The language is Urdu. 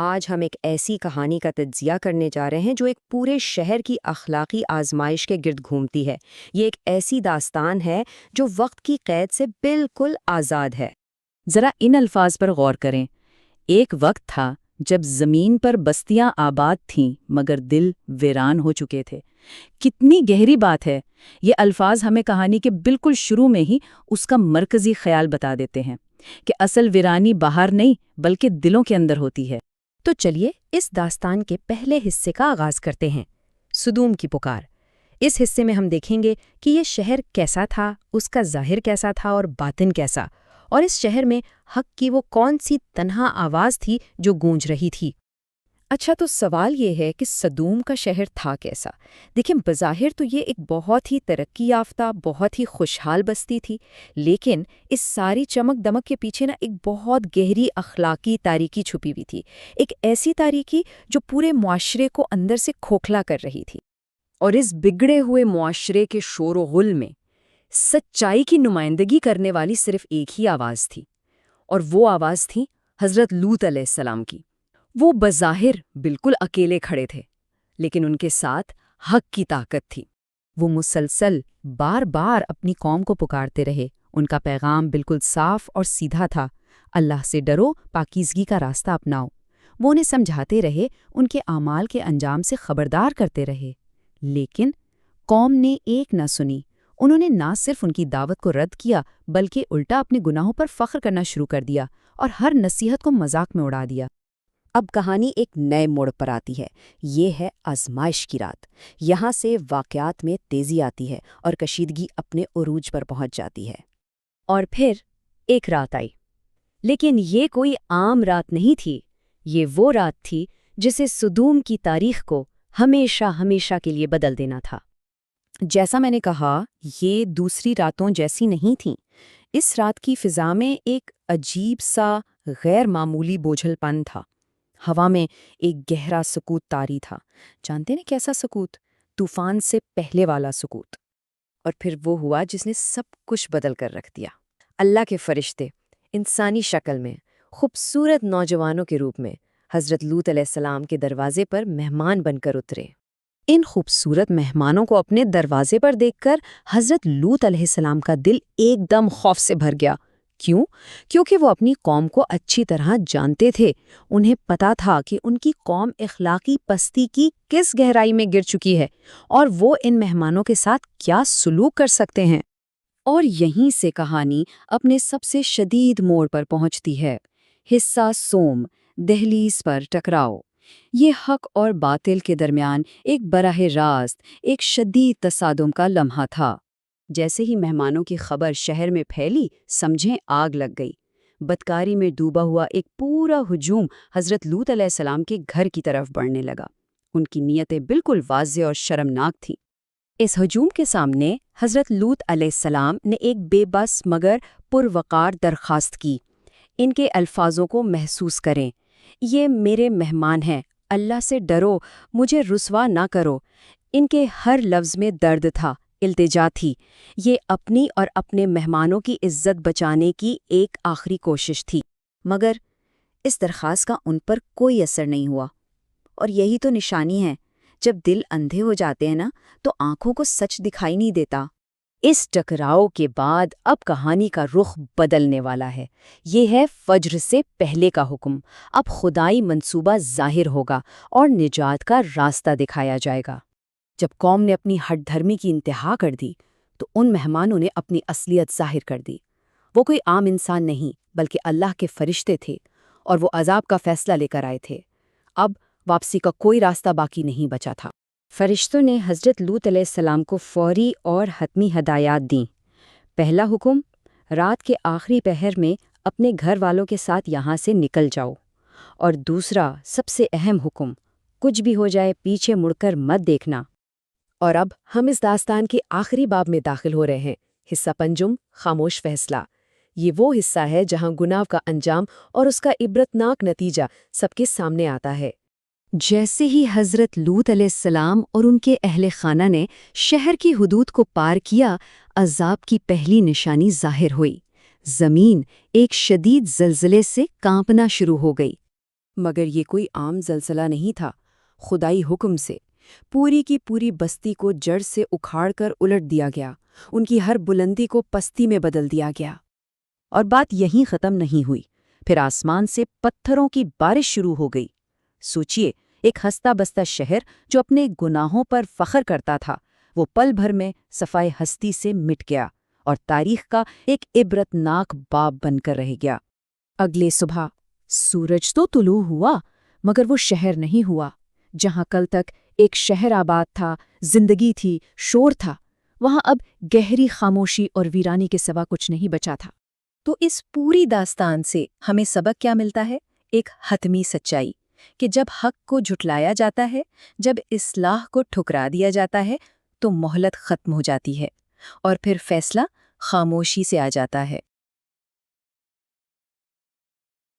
آج ہم ایک ایسی کہانی کا تجزیہ کرنے جا رہے ہیں جو ایک پورے شہر کی اخلاقی آزمائش کے گرد گھومتی ہے۔ یہ ایک ایسی داستان ہے جو وقت کی قید سے بالکل آزاد ہے۔ ذرا ان الفاظ پر غور کریں۔ ایک وقت تھا جب زمین پر بستیاں آباد تھیں مگر دل ویران ہو چکے تھے۔ کتنی گہری بات ہے! یہ الفاظ ہمیں کہانی کے بالکل شروع میں ہی اس کا مرکزی خیال بتا دیتے ہیں کہ اصل ویرانی باہر نہیں بلکہ دلوں کے اندر ہوتی ہے۔ تو چلیے اس داستان کے پہلے حصے کا آغاز کرتے ہیں، صدوم کی پکار۔ اس حصے میں ہم دیکھیں گے کہ یہ شہر کیسا تھا، اس کا ظاہر کیسا تھا اور باطن کیسا، اور اس شہر میں حق کی وہ کون سی تنہا آواز تھی جو گونج رہی تھی۔ اچھا، تو سوال یہ ہے کہ صدوم کا شہر تھا کیسا؟ دیکھیں، بظاہر تو یہ ایک بہت ہی ترقی یافتہ، بہت ہی خوشحال بستی تھی، لیکن اس ساری چمک دمک کے پیچھے ایک بہت گہری اخلاقی تاریکی چھپی ہوئی تھی، ایک ایسی تاریکی جو پورے معاشرے کو اندر سے کھوکھلا کر رہی تھی۔ اور اس بگڑے ہوئے معاشرے کے شور و غل میں سچائی کی نمائندگی کرنے والی صرف ایک ہی آواز تھی، اور وہ آواز تھی حضرت لوط علیہ السلام کی۔ وہ بظاہر بالکل اکیلے کھڑے تھے، لیکن ان کے ساتھ حق کی طاقت تھی۔ وہ مسلسل بار بار اپنی قوم کو پکارتے رہے۔ ان کا پیغام بالکل صاف اور سیدھا تھا، اللہ سے ڈرو، پاکیزگی کا راستہ اپناؤ۔ وہ انہیں سمجھاتے رہے، ان کے اعمال کے انجام سے خبردار کرتے رہے، لیکن قوم نے ایک نہ سنی۔ انہوں نے نہ صرف ان کی دعوت کو رد کیا بلکہ الٹا اپنے گناہوں پر فخر کرنا شروع کر دیا اور ہر نصیحت کو مذاق میں اڑا دیا۔ اب کہانی ایک نئے موڑ پر آتی ہے۔ یہ ہے آزمائش کی رات۔ یہاں سے واقعات میں تیزی آتی ہے اور کشیدگی اپنے عروج پر پہنچ جاتی ہے۔ اور پھر ایک رات آئی، لیکن یہ کوئی عام رات نہیں تھی۔ یہ وہ رات تھی جسے صدوم کی تاریخ کو ہمیشہ ہمیشہ کے لیے بدل دینا تھا۔ جیسا میں نے کہا، یہ دوسری راتوں جیسی نہیں تھیں۔ اس رات کی فضا میں ایک عجیب سا غیر معمولی بوجھل پن تھا۔ ہوا میں ایک گہرا سکوت طاری تھا۔ جانتے ہیں کیسا سکوت؟ طوفان سے پہلے والا سکوت۔ اور پھر وہ ہوا جس نے سب کچھ بدل کر رکھ دیا۔ اللہ کے فرشتے انسانی شکل میں، خوبصورت نوجوانوں کے روپ میں، حضرت لوط علیہ السلام کے دروازے پر مہمان بن کر اترے۔ ان خوبصورت مہمانوں کو اپنے دروازے پر دیکھ کر حضرت لوط علیہ السلام کا دل ایک دم خوف سے بھر گیا۔ کیوں؟ کیونکہ وہ اپنی قوم کو اچھی طرح جانتے تھے۔ انہیں پتا تھا کہ ان کی قوم اخلاقی پستی کی کس گہرائی میں گر چکی ہے اور وہ ان مہمانوں کے ساتھ کیا سلوک کر سکتے ہیں۔ اور یہیں سے کہانی اپنے سب سے شدید موڑ پر پہنچتی ہے۔ حصہ سوم، دہلیز پر ٹکراؤ۔ یہ حق اور باطل کے درمیان ایک براہ راست، ایک شدید تصادم کا لمحہ تھا۔ جیسے ہی مہمانوں کی خبر شہر میں پھیلی، سمجھیں آگ لگ گئی۔ بدکاری میں ڈوبا ہوا ایک پورا ہجوم حضرت لوط علیہ السلام کے گھر کی طرف بڑھنے لگا۔ ان کی نیتیں بالکل واضح اور شرمناک تھیں۔ اس ہجوم کے سامنے حضرت لوط علیہ السلام نے ایک بے بس مگر پروقار درخواست کی۔ ان کے الفاظوں کو محسوس کریں۔ یہ میرے مہمان ہیں، اللہ سے ڈرو، مجھے رسوا نہ کرو۔ ان کے ہر لفظ میں درد تھا، التجا تھی۔ یہ اپنی اور اپنے مہمانوں کی عزت بچانے کی ایک آخری کوشش تھی، مگر اس درخواست کا ان پر کوئی اثر نہیں ہوا۔ اور یہی تو نشانی ہے، جب دل اندھے ہو جاتے ہیں تو آنکھوں کو سچ دکھائی نہیں دیتا۔ اس ٹکراؤ کے بعد اب کہانی کا رخ بدلنے والا ہے۔ یہ ہے فجر سے پہلے کا حکم۔ اب خدائی منصوبہ ظاہر ہوگا اور نجات کا راستہ دکھایا جائے گا۔ جب قوم نے اپنی ہٹ دھرمی کی انتہا کر دی تو ان مہمانوں نے اپنی اصلیت ظاہر کر دی۔ وہ کوئی عام انسان نہیں بلکہ اللہ کے فرشتے تھے، اور وہ عذاب کا فیصلہ لے کر آئے تھے۔ اب واپسی کا کوئی راستہ باقی نہیں بچا تھا۔ فرشتوں نے حضرت لوط علیہ السلام کو فوری اور حتمی ہدایات دیں۔ پہلا حکم، رات کے آخری پہر میں اپنے گھر والوں کے ساتھ یہاں سے نکل جاؤ۔ اور دوسرا، سب سے اہم حکم، کچھ بھی ہو جائے پیچھے مڑ کر مت دیکھنا۔ اور اب ہم اس داستان کے آخری باب میں داخل ہو رہے ہیں، حصہ پنجم، خاموش فیصلہ۔ یہ وہ حصہ ہے جہاں گناہ کا انجام اور اس کا عبرتناک نتیجہ سب کے سامنے آتا ہے۔ جیسے ہی حضرت لوط علیہ السلام اور ان کے اہل خانہ نے شہر کی حدود کو پار کیا، عذاب کی پہلی نشانی ظاہر ہوئی۔ زمین ایک شدید زلزلے سے کانپنا شروع ہو گئی۔ مگر یہ کوئی عام زلزلہ نہیں تھا، خدائی حکم سے پوری کی پوری بستی کو جڑ سے اکھاڑ کر الٹ دیا گیا، ان کی ہر بلندی کو پستی میں بدل دیا گیا۔ اور بات یہیں ختم نہیں ہوئی، پھر آسمان سے پتھروں کی بارش شروع ہو گئی۔ سوچئے، ایک ہستا بستا شہر جو اپنے گناہوں پر فخر کرتا تھا، وہ پل بھر میں صفائے ہستی سے مٹ گیا اور تاریخ کا ایک عبرتناک باب بن کر رہ گیا۔ اگلے صبح سورج تو طلوع ہوا، مگر وہ شہر نہیں ہوا۔ جہاں کل تک ایک شہر آباد تھا، زندگی تھی، شور تھا، وہاں اب گہری خاموشی اور ویرانی کے سوا کچھ نہیں بچا تھا۔ تو اس پوری داستان سے ہمیں سبق کیا ملتا ہے؟ ایک حتمی سچائی کہ جب حق کو جھٹلایا جاتا ہے، جب اصلاح کو ٹھکرا دیا جاتا ہے، تو مہلت ختم ہو جاتی ہے اور پھر فیصلہ خاموشی سے آ جاتا ہے۔